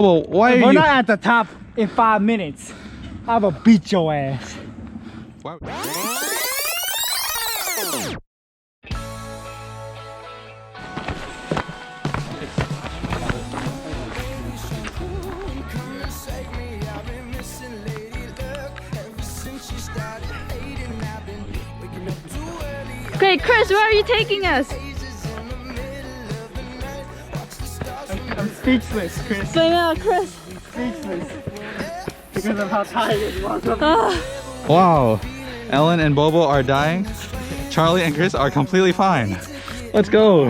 Well, why are We're you? not at the top in 5 minutes. I will beat your ass. Why- Great, Chris, where are you taking us? I'm speechless, Chris. So yeah, Chris. Speechless. Because of how tired you are. Wow, Ellen and Bobo are dying. Charlie and Chris are completely fine. Let's go.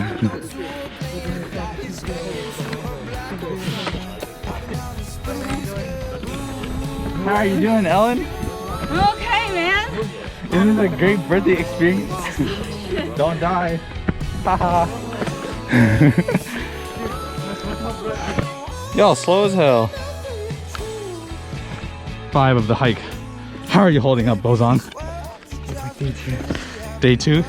How are you doing, Ellen? I'm okay, man. Isn't this a great birthday experience? Don't die. Haha. Y'all slow as hell. 5 of the hike. How are you holding up, Bozong? Day 2. Day 2?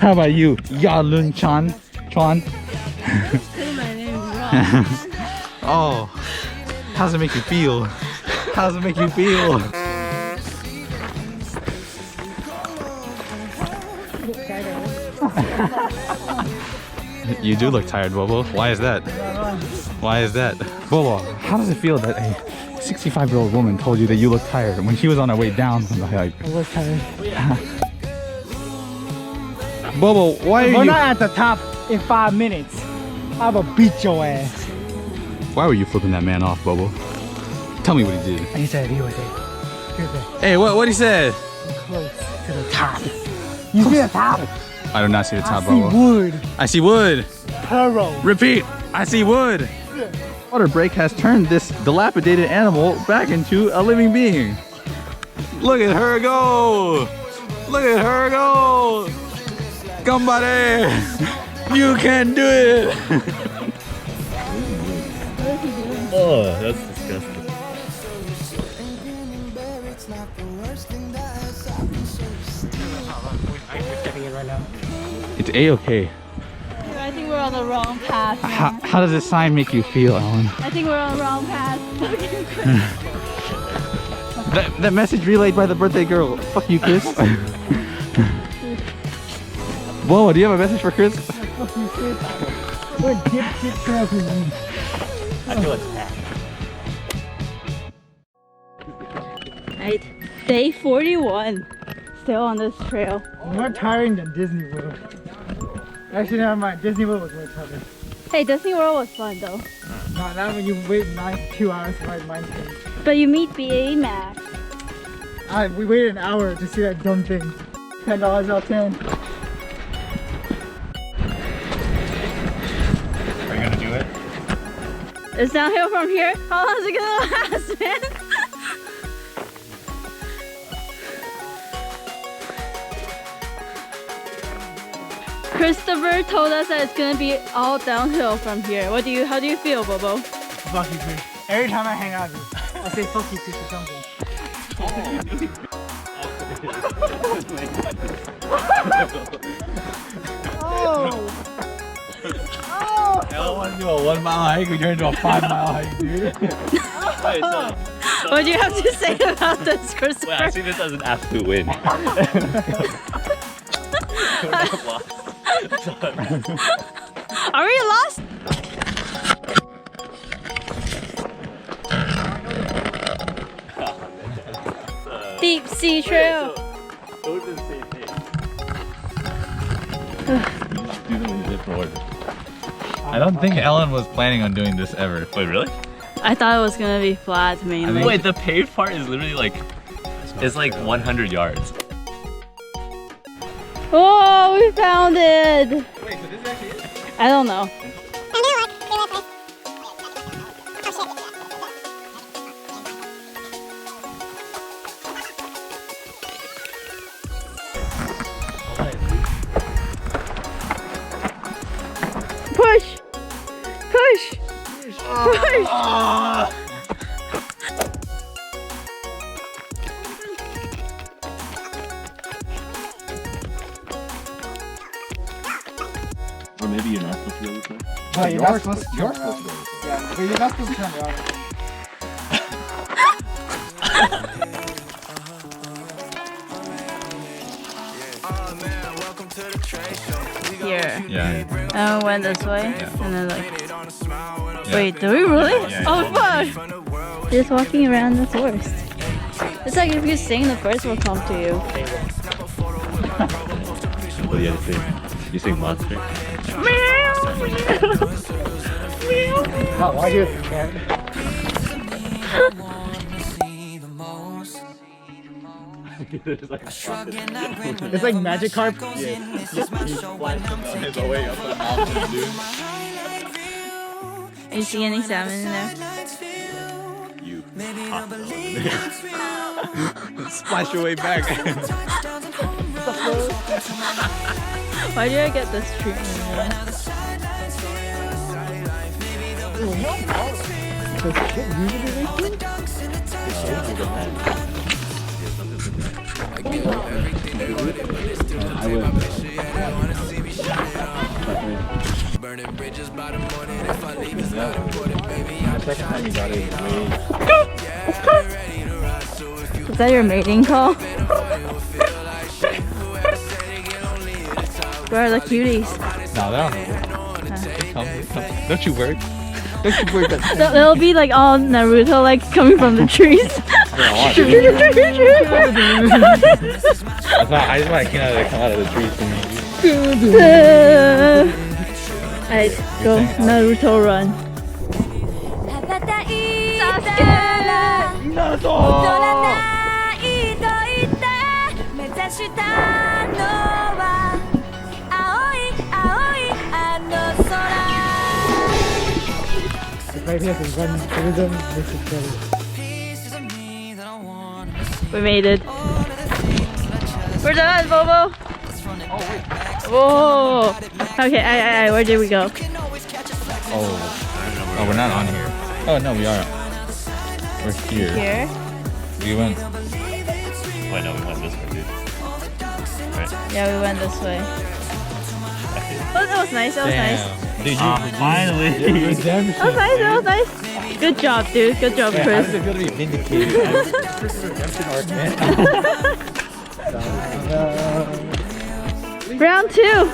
How about you, Yalun Chan? My name is wrong. Oh, how does it make you feel? How does it make you feel? You do look tired, Bobo. Why is that? Why is that? Bobo, how does it feel that a 65-year-old woman told you that you look tired when she was on her way down from the hike? I was tired. Bobo, why are We're you... not at the top in 5 minutes. I will beat your ass. Why were you flipping that man off, Bobo? Tell me what he did. He said he was there. He was there. Hey, what he said? Close to the top. You see the top? I do not see the I top, see Bobo. wood. I see wood. Pearl. Repeat, I see wood. Water break has turned this dilapidated animal back into a living being. Look at her go. Look at her go. Somebody, you can do it. Oh, that's disgusting. It's a-okay. I think we're on the wrong path. How does this sign make you feel, Ellen? I think we're on the wrong path. That message relayed by the birthday girl. Fuck you, Chris. Whoa, do you have a message for Chris? What dipshit trail is this? I feel attacked. Right, day 41. Still on this trail. More tiring than Disney World. Actually, never mind. Disney World was more tiring. Hey, Disney World was fun though. No, not when you wait 2 hours to ride mine thing. But you meet BA Max. We waited an hour to see that dumb thing. $10 out of 10. Are you gonna do it? It's downhill from here. How long is it gonna last, man? Christopher told us that it's gonna be all downhill from here. How do you feel, Bobo? Fuck you, Chris. Every time I hang out with you, I say fuck you, Chris, or something. Oh! I don't want to do a 1 mile hike. We turned into a 5 mile hike, dude. What do you have to say about this, Christopher? Wait, I see this as an absolute win. Are we lost? Deep sea trail. I don't think Ellen was planning on doing this ever. Wait, really? I thought it was gonna be flat mainly. Wait, the paved part is literally like, it's like 100 yards. Oh, we found it! Wait, so this actually is? I don't know. Push! Push! Push! Or maybe you're not supposed to go this way? No, you're not supposed to go this way. Yeah, But you're not supposed to turn around. Here. Yeah. And went this way. Yeah. And then like. Yeah. Wait, do we really? Yeah. Oh fuck! Just walking around the forest. It's like if you sing, the birds will come to you. What do you have to say? You sing monster? Wow, why are you a cat? It's like magic carp. You see any salmon in there? You. Splash your way back. Why did I get this treatment? Burning bridges by the morning. If I leave, it's not important, baby. I'm Second time you got it. ready to ride. So if you Is that your mating call? Where are the cuties? No, they don't. Don't you worry. Don't you worry about that. They'll be like all Naruto, like coming from the trees. I just want to come out of the trees for me. Alright, go Naruto run. Right here, so run rhythm makes it better. We made it. We're done, Bobo. Whoa. Okay, where did we go? Oh, we're not on here. Oh no, we are. We're here. Here. We went. Wait, no, we went this way, dude. Right. Yeah, we went this way. Oh, that was nice. That was nice. Dude, Finally! That was nice. That was nice. Good job, dude. Good job, How Chris. does it feel to be vindicated? Redemption arc, man. Round 2.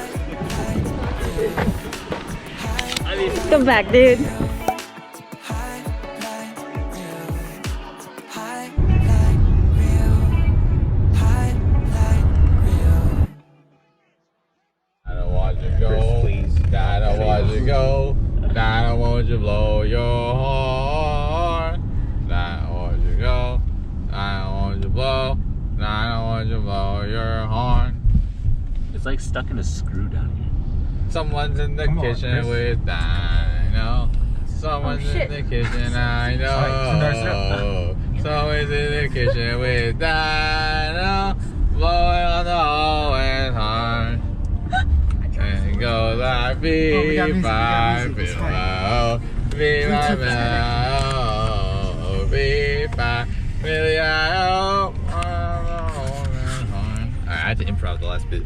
Come back, dude. Gotta watch it go. Gotta watch it go. Gotta watch you blow your horn. Gotta watch you go. Gotta watch you blow. Gotta watch you blow your horn. It's like stuck in a screw down here. Someone's in the kitchen with Dino. Someone's in the kitchen, I know. Someone's in the kitchen with Dino. Blowing on the always horn. And it goes like be my pillow. Be my pillow. Be my pillow. I had to improv the last bit.